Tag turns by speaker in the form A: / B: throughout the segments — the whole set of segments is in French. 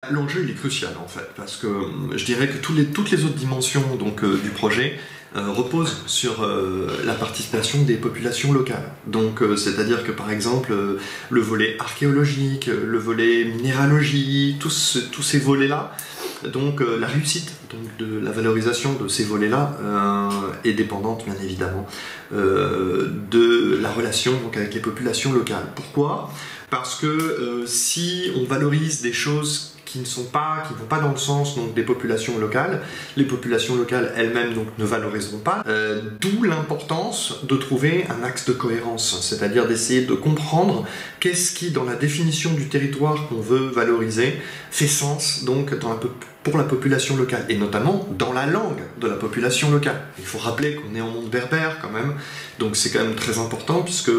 A: L'enjeu il est crucial en fait, parce que je dirais que toutes les autres dimensions du projet reposent sur la participation des populations locales. Donc c'est-à-dire que par exemple le volet archéologique, le volet minéralogie, tous ces volets-là, la réussite de la valorisation de ces volets-là est dépendante bien évidemment de la relation avec les populations locales. Pourquoi ? Parce que si on valorise des choses qui ne vont pas dans le sens des populations locales, les populations locales elles-mêmes ne valoriseront pas, d'où l'importance de trouver un axe de cohérence, c'est-à-dire d'essayer de comprendre qu'est-ce qui, dans la définition du territoire qu'on veut valoriser, fait sens pour la population locale, et notamment dans la langue de la population locale. Il faut rappeler qu'on est en monde berbère quand même, donc c'est quand même très important puisque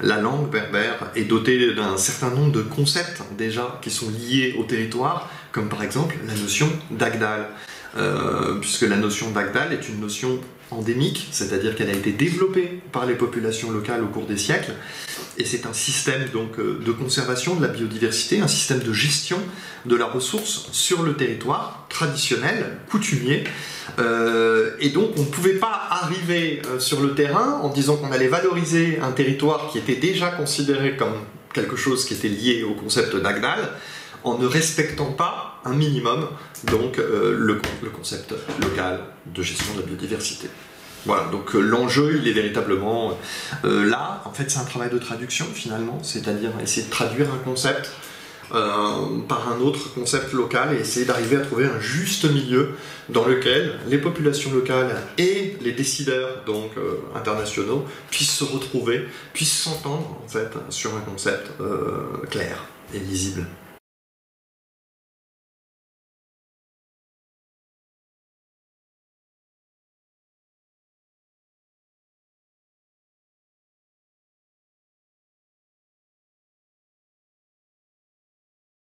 A: la langue berbère est dotée d'un certain nombre de concepts déjà qui sont liés au territoire, comme par exemple la notion d'Agdal, puisque la notion d'Agdal est une notion endémique, c'est-à-dire qu'elle a été développée par les populations locales au cours des siècles, et c'est un système de conservation de la biodiversité, un système de gestion de la ressource sur le territoire traditionnel, coutumier, et donc on ne pouvait pas arriver sur le terrain en disant qu'on allait valoriser un territoire qui était déjà considéré comme quelque chose qui était lié au concept d'Agdal, en ne respectant pas un minimum le concept local de gestion de la biodiversité. Voilà, donc l'enjeu il est véritablement là, en fait c'est un travail de traduction finalement, c'est-à-dire essayer de traduire un concept par un autre concept local et essayer d'arriver à trouver un juste milieu dans lequel les populations locales et les décideurs internationaux puissent se retrouver, puissent s'entendre en fait sur un concept clair et lisible.